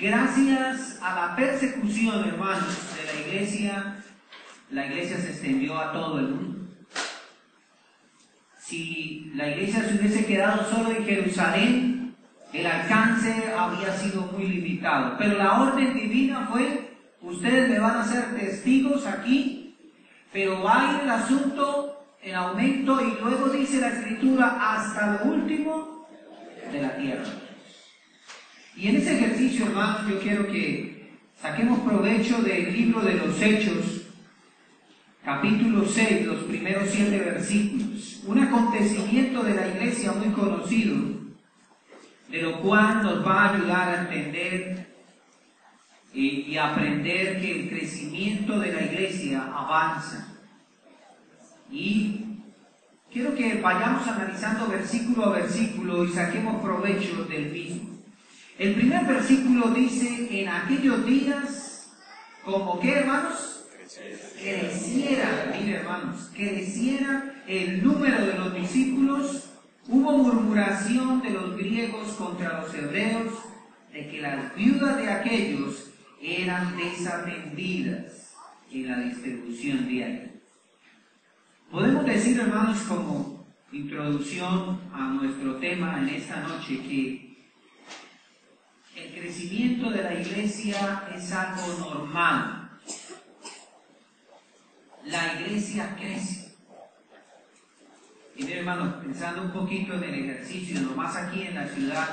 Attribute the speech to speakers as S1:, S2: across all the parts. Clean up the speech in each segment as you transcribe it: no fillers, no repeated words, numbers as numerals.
S1: Gracias a la persecución, hermanos, de la iglesia se extendió a todo el mundo. Si la iglesia se hubiese quedado solo en Jerusalén, el alcance habría sido muy limitado. Pero la orden divina fue: ustedes me van a ser testigos aquí, pero va a ir el asunto en aumento, y luego dice la Escritura, hasta lo último de la tierra. Y en ese ejercicio, hermanos, yo quiero que saquemos provecho del libro de los Hechos, capítulo 6, los primeros 7 versículos. Un acontecimiento de la iglesia muy conocido, de lo cual nos va a ayudar a entender y aprender que el crecimiento de la iglesia avanza. Y quiero que vayamos analizando versículo a versículo y saquemos provecho del mismo. El primer versículo dice: en aquellos días, ¿como qué, hermanos? Creciera, mire, hermanos, creciera el número de los discípulos. Hubo murmuración de los griegos contra los hebreos, de que las viudas de aquellos eran desatendidas en la distribución diaria. Podemos decir, hermanos, como introducción a nuestro tema en esta noche, que el crecimiento de la iglesia es algo normal. La iglesia crece. Y mire, hermanos, pensando un poquito en el ejercicio, nomás aquí en la ciudad,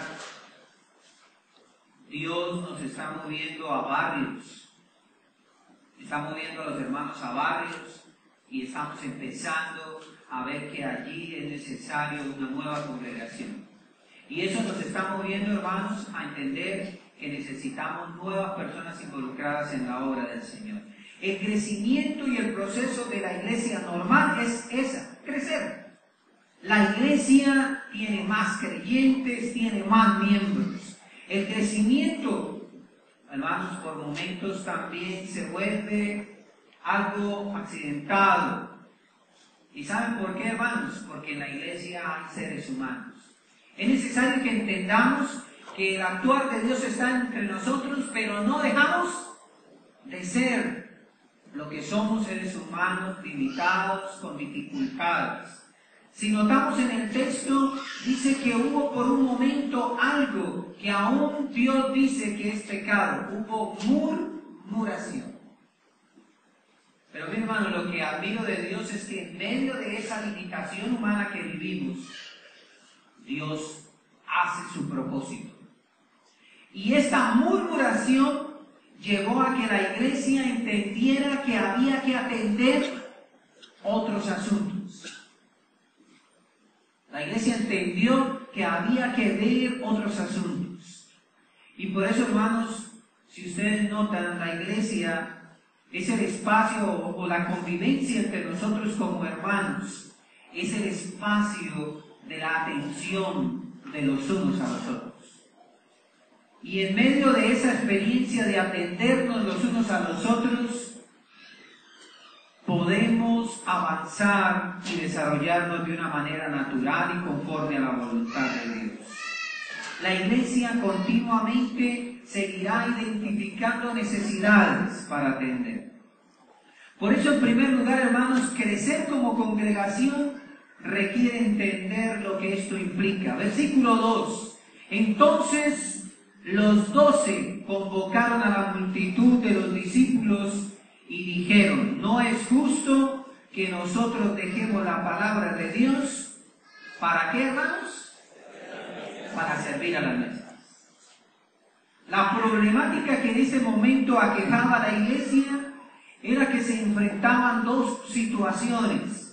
S1: Dios nos está moviendo a barrios. Está moviendo a los hermanos a barrios, y estamos empezando a ver que allí es necesario una nueva congregación. Y eso nos está moviendo, hermanos, a entender que necesitamos nuevas personas involucradas en la obra del Señor. El crecimiento y el proceso de la iglesia normal es esa: crecer. La iglesia tiene más creyentes, tiene más miembros. El crecimiento, hermanos, por momentos también se vuelve algo accidentado. ¿Y saben por qué, hermanos? Porque en la iglesia hay seres humanos. Es necesario que entendamos que el actuar de Dios está entre nosotros, pero no dejamos de ser lo que somos, seres humanos limitados, con dificultades. Si notamos en el texto, dice que hubo por un momento algo que aún Dios dice que es pecado. Hubo murmuración. Pero mi hermano, lo que admiro de Dios es que en medio de esa limitación humana que vivimos, Dios hace su propósito. Y esta murmuración llevó a que la iglesia entendiera que había que atender otros asuntos. La iglesia entendió que había que ver otros asuntos. Y por eso, hermanos, si ustedes notan, la iglesia es el espacio o la convivencia entre nosotros como hermanos, es el espacio de la atención de los unos a los otros. Y en medio de esa experiencia de atendernos los unos a los otros, podemos avanzar y desarrollarnos de una manera natural y conforme a la voluntad de Dios. La iglesia continuamente seguirá identificando necesidades para atender. Por eso, en primer lugar, hermanos, crecer como congregación requiere entender lo que esto implica. Versículo 2. Entonces los 12 convocaron a la multitud de los discípulos y dijeron: ¿no es justo que nosotros dejemos la palabra de Dios? ¿Para qué, hermanos? Para servir a las mesas. La problemática que en ese momento aquejaba a la iglesia era que se enfrentaban dos situaciones,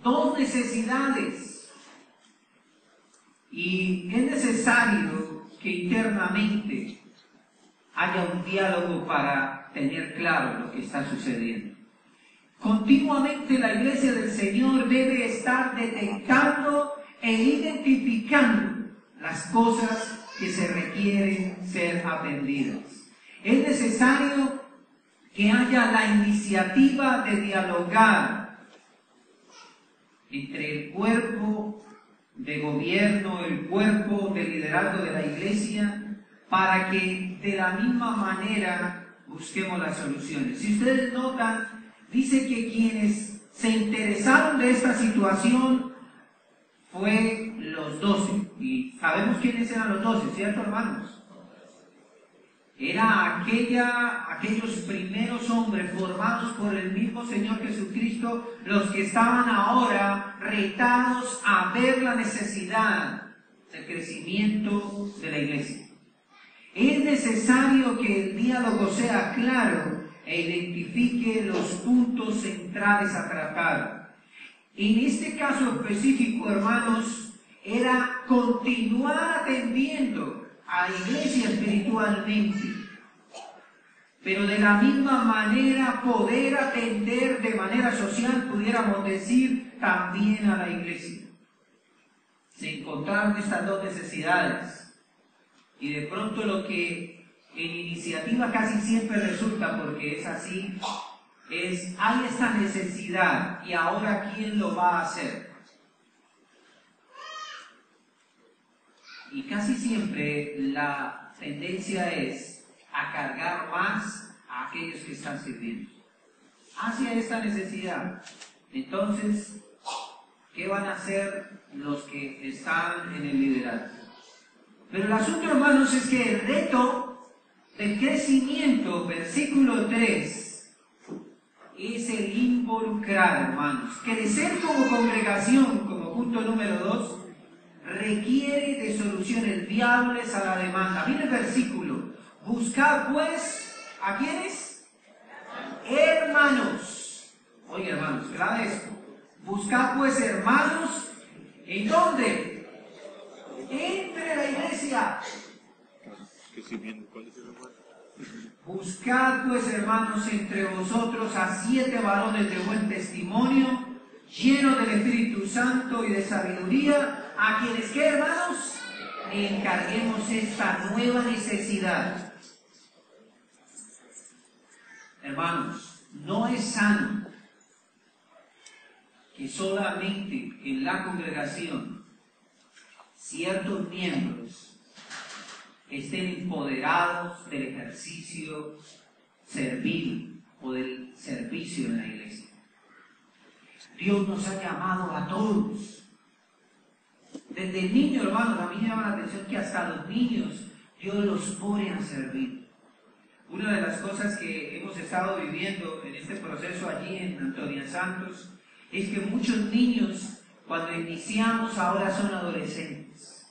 S1: dos necesidades, y es necesario que internamente haya un diálogo para tener claro lo que está sucediendo. Continuamente la iglesia del Señor debe estar detectando e identificando las cosas que se requieren ser atendidas. Es necesario que haya la iniciativa de dialogar entre el cuerpo de gobierno, el cuerpo de liderazgo de la iglesia, para que de la misma manera busquemos las soluciones. Si ustedes notan, dice que quienes se interesaron de esta situación fue los 12. Y sabemos quiénes eran los 12, ¿cierto, hermanos? Era aquellos primeros hombres formados por el mismo Señor Jesucristo, los que estaban ahora retados a ver la necesidad del crecimiento de la iglesia. Es necesario que el diálogo sea claro e identifique los puntos centrales a tratar. En este caso específico, hermanos, era continuar atendiendo a la iglesia espiritualmente, pero de la misma manera poder atender de manera social, pudiéramos decir, también a la iglesia. Se encontraron estas dos necesidades, y de pronto lo que en iniciativa casi siempre resulta, porque es así, hay esta necesidad, y ahora ¿quién lo va a hacer? Y casi siempre la tendencia es a cargar más a aquellos que están sirviendo hacia esta necesidad. Entonces, ¿qué van a hacer los que están en el liderazgo? Pero el asunto, hermanos, es que el reto del crecimiento, versículo 3, es el involucrar, hermanos. Crecer como congregación, como punto número 2, requiere de soluciones viables a la demanda. Mira el versículo. Buscad pues, ¿a quiénes? Hermanos. Oye, hermanos, grave esto. Buscad pues, hermanos, ¿en dónde? Entre la iglesia. Buscad pues, hermanos, entre vosotros a 7 varones de buen testimonio, llenos del Espíritu Santo y de sabiduría, a quienes, ¿qué, hermanos? Encarguemos esta nueva necesidad. Hermanos, no es sano que solamente en la congregación ciertos miembros estén empoderados del ejercicio servil o del servicio en la iglesia. Dios nos ha llamado a todos. Desde el niño, hermano, a mí me llama la atención que hasta los niños Dios los pone a servir. Una de las cosas que hemos estado viviendo en este proceso allí en Antonia Santos es que muchos niños, cuando iniciamos, ahora son adolescentes.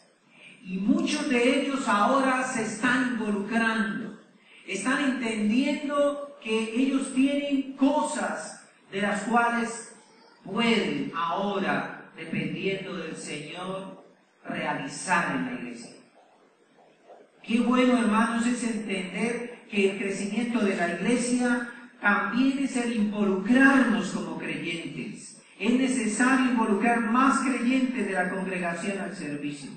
S1: Y muchos de ellos ahora se están involucrando, están entendiendo que ellos tienen cosas de las cuales pueden ahora, dependiendo del Señor, realizar en la iglesia. Qué bueno, hermanos, es entender que el crecimiento de la iglesia también es el involucrarnos como creyentes. Es necesario involucrar más creyentes de la congregación al servicio.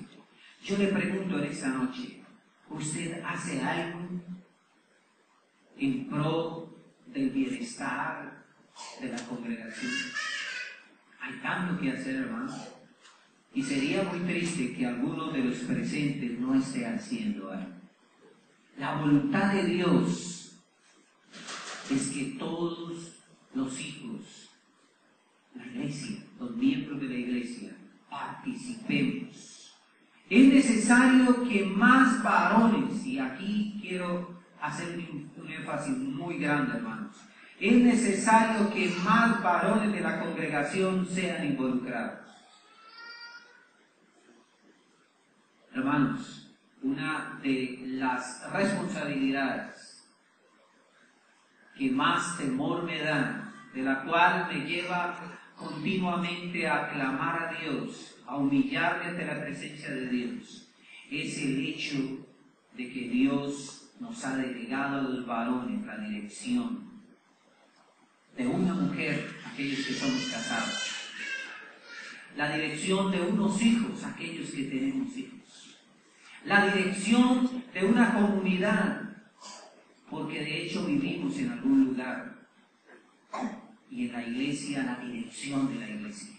S1: Yo le pregunto en esta noche, ¿usted hace algo en pro del bienestar de la congregación? Hay tanto que hacer, hermano. Y sería muy triste que alguno de los presentes no esté haciendo algo. La voluntad de Dios es que todos los hijos, la iglesia, los miembros de la iglesia, participemos. Es necesario que más varones, y aquí quiero hacer un énfasis muy grande, hermanos, es necesario que más varones de la congregación sean involucrados. Hermanos, una de las responsabilidades que más temor me da, de la cual me lleva continuamente a clamar a Dios, a humillarme ante la presencia de Dios, es el hecho de que Dios nos ha delegado a los varones la dirección de una mujer, aquellos que somos casados, la dirección de unos hijos, aquellos que tenemos hijos, la dirección de una comunidad, porque de hecho vivimos en algún lugar, y en la iglesia, la dirección de la iglesia.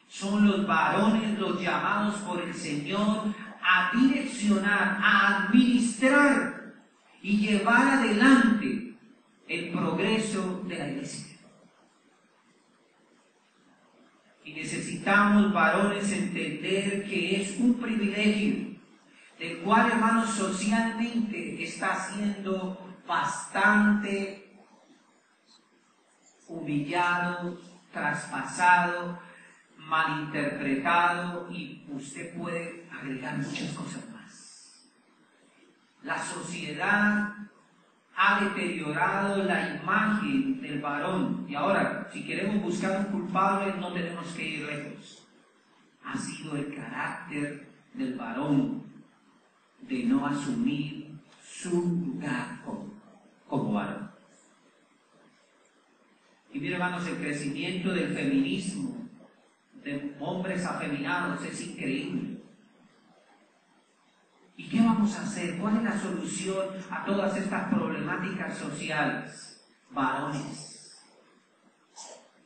S1: Son los varones los llamados por el Señor a direccionar, a administrar y llevar adelante el progreso de la iglesia. Y necesitamos, varones, entender que es un privilegio, del cual, hermanos, socialmente está siendo bastante humillado, traspasado, malinterpretado, y usted puede agregar muchas cosas más. La sociedad ha deteriorado la imagen del varón, y ahora, si queremos buscar un culpable, no tenemos que ir lejos. Ha sido el carácter del varón de no asumir su lugar como varón. Y miren, hermanos, el crecimiento del feminismo, de hombres afeminados, es increíble. ¿Y qué vamos a hacer? ¿Cuál es la solución a todas estas problemáticas sociales? Varones,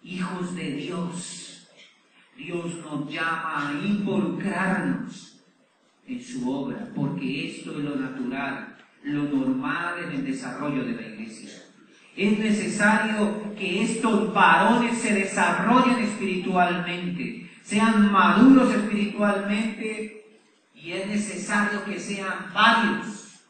S1: hijos de Dios. Dios nos llama a involucrarnos en su obra, porque esto es lo natural, lo normal en el desarrollo de la iglesia. Es necesario que estos varones se desarrollen espiritualmente, sean maduros espiritualmente, y es necesario que sean varios,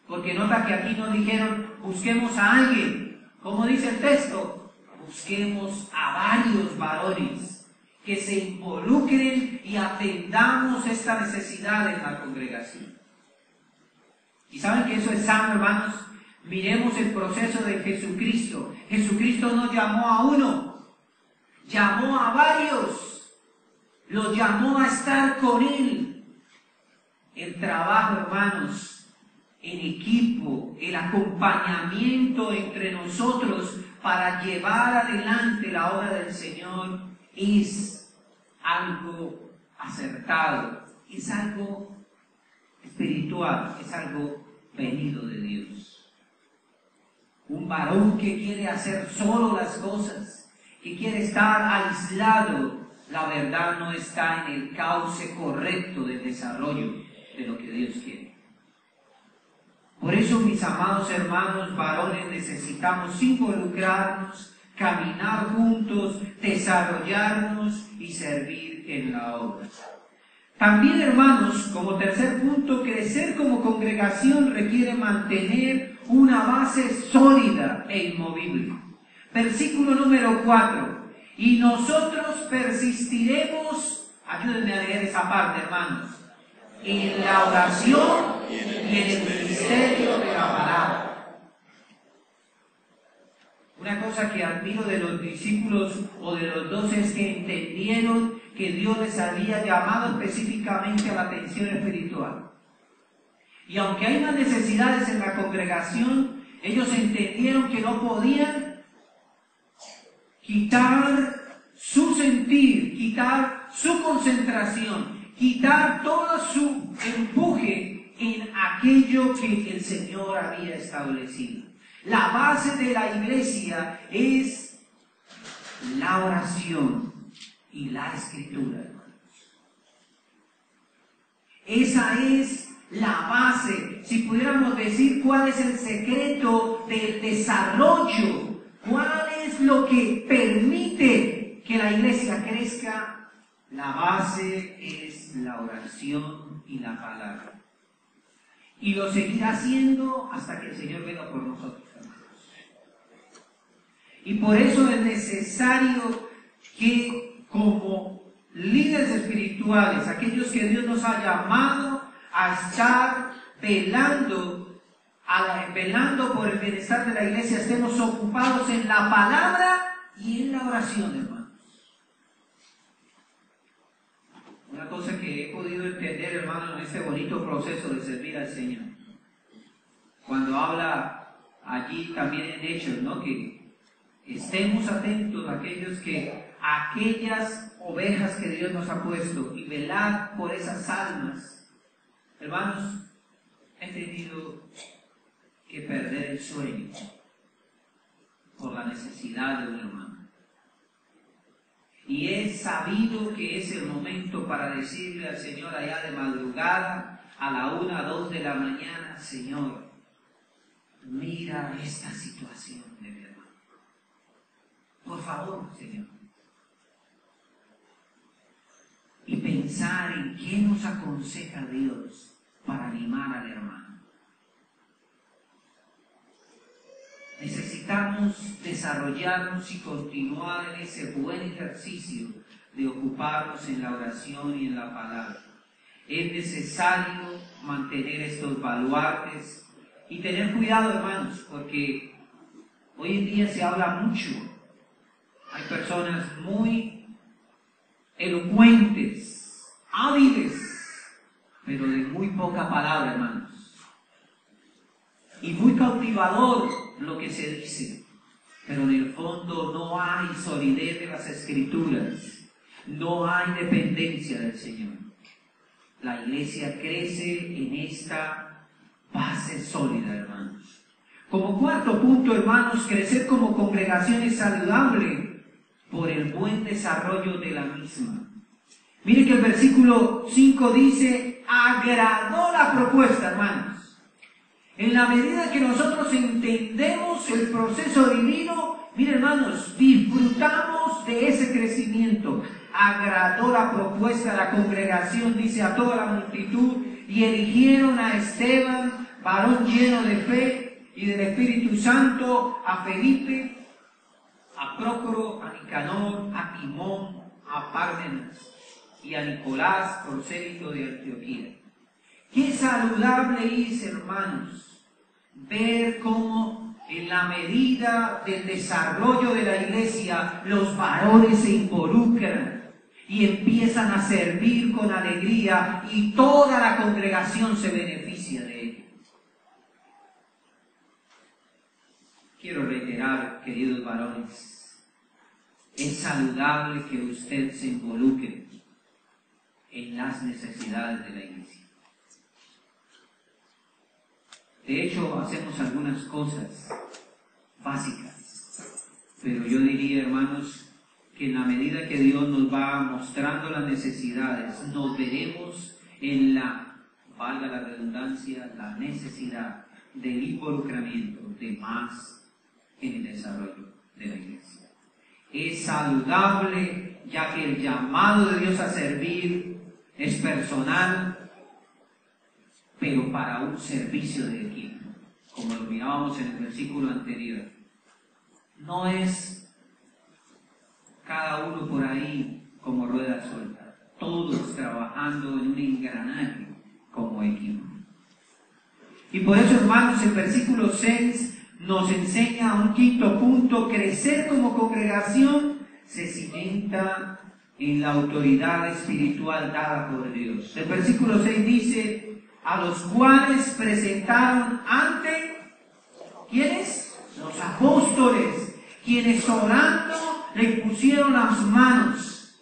S1: porque nota que aquí nos dijeron, busquemos a alguien. ¿Cómo dice el texto? Busquemos a varios varones que se involucren y atendamos esta necesidad en la congregación. ¿Y saben que eso es sano, hermanos? Miremos el proceso de Jesucristo. Jesucristo no llamó a uno, llamó a varios, los llamó a estar con Él. El trabajo, hermanos, en equipo, el acompañamiento entre nosotros para llevar adelante la obra del Señor es algo acertado, es algo espiritual, es algo venido de Dios. Un varón que quiere hacer solo las cosas, que quiere estar aislado, la verdad no está en el cauce correcto del desarrollo de lo que Dios quiere. Por eso, mis amados hermanos varones, necesitamos involucrarnos, caminar juntos, desarrollarnos y servir en la obra. También, hermanos, como tercer punto, crecer como congregación requiere mantener una base sólida e inmovible. Versículo número 4. Y nosotros persistiremos, ayúdenme a leer esa parte, hermanos, en la oración y en el ministerio de la palabra. Una cosa que admiro de los discípulos o de los 12 es que entendieron que Dios les había llamado específicamente a la atención espiritual. Y aunque hay más necesidades en la congregación, ellos entendieron que no podían quitar su sentir, quitar su concentración, quitar todo su empuje en aquello que el Señor había establecido. La base de la iglesia es la oración y la escritura. Esa es la base. Si pudiéramos decir cuál es el secreto del desarrollo, cuál es lo que permite que la iglesia crezca, la base es la oración y la palabra. Y lo seguirá haciendo hasta que el Señor venga por nosotros, hermanos. Y por eso es necesario que como líderes espirituales, aquellos que Dios nos ha llamado a estar velando por el bienestar de la iglesia, estemos ocupados en la palabra y en la oración, hermanos. Una cosa que he podido entender, hermano, en este bonito proceso de servir al Señor. Cuando habla allí también en Hechos, ¿no? Que estemos atentos a aquellas ovejas que Dios nos ha puesto y velar por esas almas. Hermanos, he tenido que perder el sueño por la necesidad de un hermano. Y he sabido que es el momento para decirle al Señor allá de madrugada, a la 1, 2 de la mañana, Señor, mira esta situación de mi hermano. Por favor, Señor. Y pensar en qué nos aconseja Dios para animar al hermano. Necesitamos desarrollarnos y continuar en ese buen ejercicio de ocuparnos en la oración y en la palabra. Es necesario mantener estos baluartes y tener cuidado, hermanos, porque hoy en día se habla mucho. Hay personas muy elocuentes, hábiles, pero de muy poca palabra, hermanos. Y muy cautivador lo que se dice, pero en el fondo no hay solidez de las Escrituras, no hay dependencia del Señor. La iglesia crece en esta base sólida, hermanos. Como cuarto punto, hermanos, crecer como congregación es saludable por el buen desarrollo de la misma. Mire que el versículo 5 dice, agradó la propuesta, hermanos. En la medida que nosotros entendemos el proceso divino, mire, hermanos, disfrutamos de ese crecimiento. Agradó la propuesta de la congregación, dice, a toda la multitud, y eligieron a Esteban, varón lleno de fe y del Espíritu Santo, a Felipe, a Prócoro, a Nicanor, a Timón, a Pármenas y a Nicolás, prosélito de Antioquía. Qué saludable es, hermanos, ver cómo en la medida del desarrollo de la iglesia los varones se involucran y empiezan a servir con alegría y toda la congregación se beneficia de ello. Quiero reiterar, queridos varones, es saludable que usted se involucre en las necesidades de la iglesia. De hecho, hacemos algunas cosas básicas, pero yo diría, hermanos, que en la medida que Dios nos va mostrando las necesidades, nos veremos en la, valga la redundancia, la necesidad del involucramiento de más en el desarrollo de la iglesia. Es saludable, ya que el llamado de Dios a servir es personal, pero para un servicio de equipo, como lo mirábamos en el versículo anterior. No es cada uno por ahí como rueda suelta, todos trabajando en un engranaje como equipo. Y por eso, hermanos, el versículo 6 nos enseña un quinto punto: crecer como congregación se cimenta en la autoridad espiritual dada por Dios. El versículo 6 dice, a los cuales presentaron ante, ¿quiénes? Los apóstoles, quienes orando le pusieron las manos.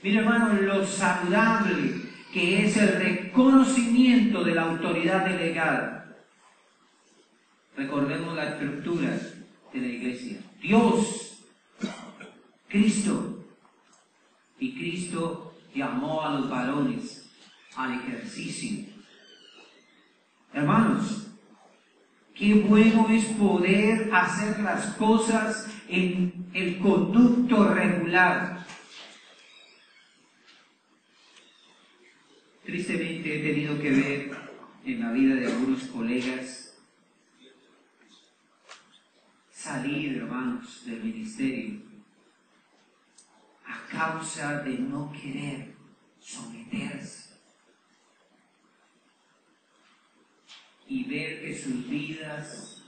S1: Mira, hermano, lo saludable que es el reconocimiento de la autoridad delegada. Recordemos la estructura de la iglesia: Dios, Cristo, y Cristo llamó a los varones al ejercicio. Hermanos, qué bueno es poder hacer las cosas en el conducto regular. Tristemente he tenido que ver en la vida de algunos colegas salir, hermanos, del ministerio a causa de no querer someterse y ver que sus vidas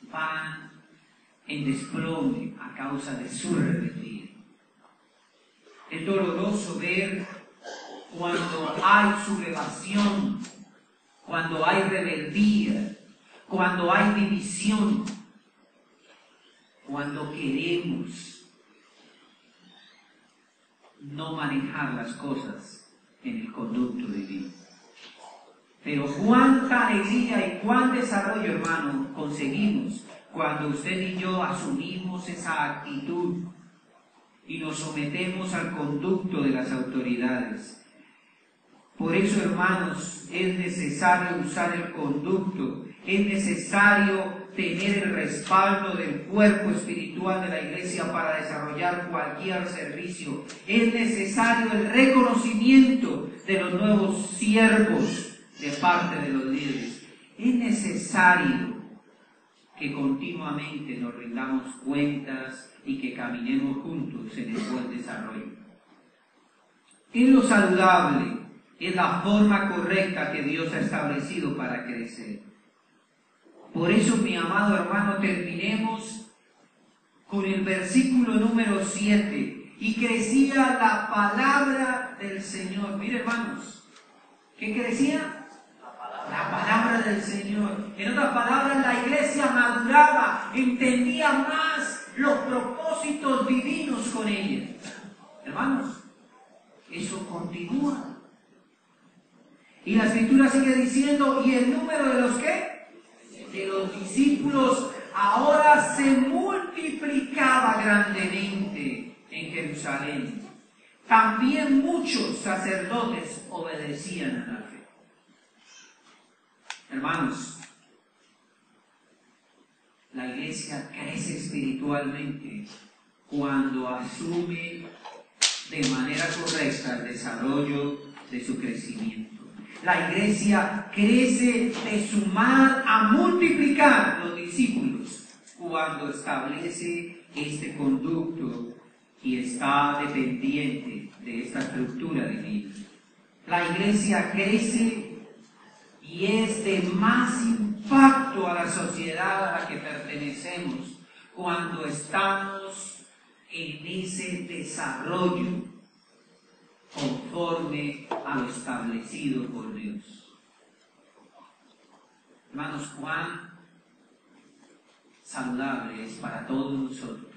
S1: van en desplome a causa de su rebeldía. Es doloroso ver cuando hay sublevación, cuando hay rebeldía, cuando hay división, cuando queremos no manejar las cosas en el conducto divino. Pero cuánta alegría y cuán desarrollo, hermano, conseguimos cuando usted y yo asumimos esa actitud y nos sometemos al conducto de las autoridades. Por eso, hermanos, es necesario usar el conducto, es necesario tener el respaldo del cuerpo espiritual de la iglesia para desarrollar cualquier servicio. Es necesario el reconocimiento de los nuevos siervos de parte de los líderes. Es necesario que continuamente nos rindamos cuentas y que caminemos juntos en el buen desarrollo. Es lo saludable, es la forma correcta que Dios ha establecido para crecer. Por eso, mi amado hermano, terminemos con el versículo número 7. Y crecía la palabra del Señor. Mire, hermanos, ¿qué crecía? La palabra del Señor. En otras palabras, la iglesia maduraba, entendía más los propósitos divinos con ella. Hermanos, eso continúa. Y la Escritura sigue diciendo, ¿y el número de los qué? De los discípulos ahora se multiplicaba grandemente en Jerusalén. También muchos sacerdotes obedecían a la fe. Hermanos, la iglesia crece espiritualmente cuando asume de manera correcta el desarrollo de su crecimiento. La iglesia crece de sumar a multiplicar los discípulos cuando establece este conducto y está dependiente de esta estructura divina. La iglesia crece y es de más impacto a la sociedad a la que pertenecemos cuando estamos en ese desarrollo conforme a lo establecido por Dios. Hermanos, cuán saludable es para todos nosotros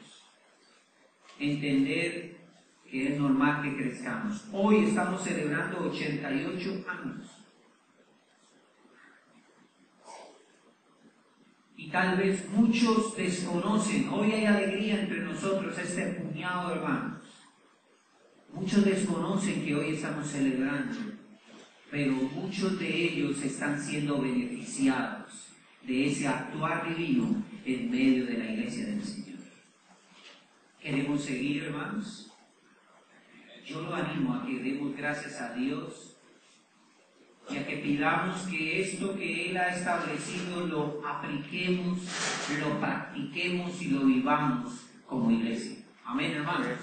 S1: entender que es normal que crezcamos. Hoy estamos celebrando 88 años. Y tal vez muchos desconocen, hoy hay alegría entre nosotros, este puñado de hermanos. Muchos desconocen que hoy estamos celebrando, pero muchos de ellos están siendo beneficiados de ese actuar divino en medio de la iglesia del Señor. ¿Queremos seguir, hermanos? Yo lo animo a que demos gracias a Dios y a que pidamos que esto que Él ha establecido lo apliquemos, lo practiquemos y lo vivamos como iglesia. Amén, hermanos.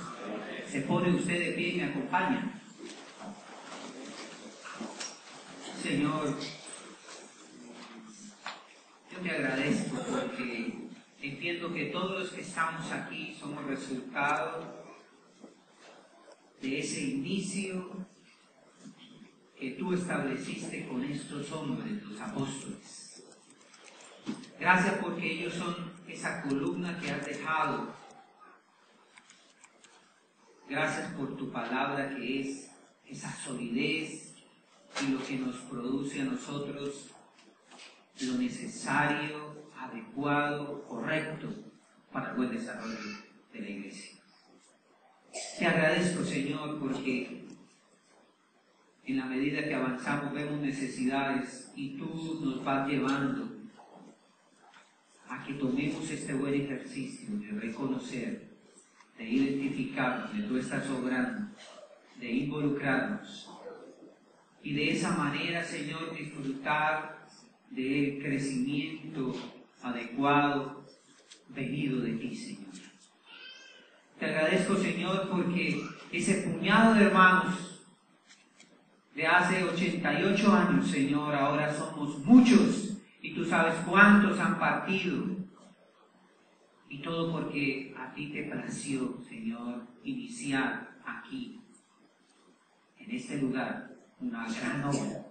S1: Se pone usted de pie y me acompaña. Señor, yo te agradezco porque entiendo que todos los que estamos aquí somos resultado de ese inicio que tú estableciste con estos hombres, los apóstoles. Gracias porque ellos son esa columna que has dejado. Gracias por tu palabra que es esa solidez y lo que nos produce a nosotros lo necesario, adecuado, correcto para el buen desarrollo de la iglesia. Te agradezco, Señor, porque en la medida que avanzamos vemos necesidades y tú nos vas llevando a que tomemos este buen ejercicio de reconocer, de identificar donde tú estás obrando, de involucrarnos y de esa manera, Señor, disfrutar del crecimiento adecuado venido de ti, Señor. Te agradezco, Señor, porque ese puñado de hermanos de hace 88 años, Señor, ahora somos muchos y tú sabes cuántos han partido. Y todo porque a ti te plació, Señor, iniciar aquí, en este lugar, una gran obra,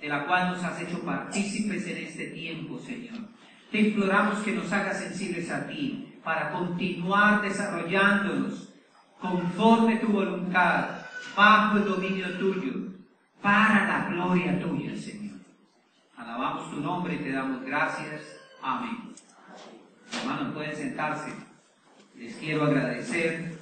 S1: de la cual nos has hecho partícipes en este tiempo, Señor. Te imploramos que nos hagas sensibles a ti, para continuar desarrollándonos conforme tu voluntad, bajo el dominio tuyo, para la gloria tuya, Señor. Alabamos tu nombre y te damos gracias. Amén. Hermanos, pueden sentarse. Les quiero agradecer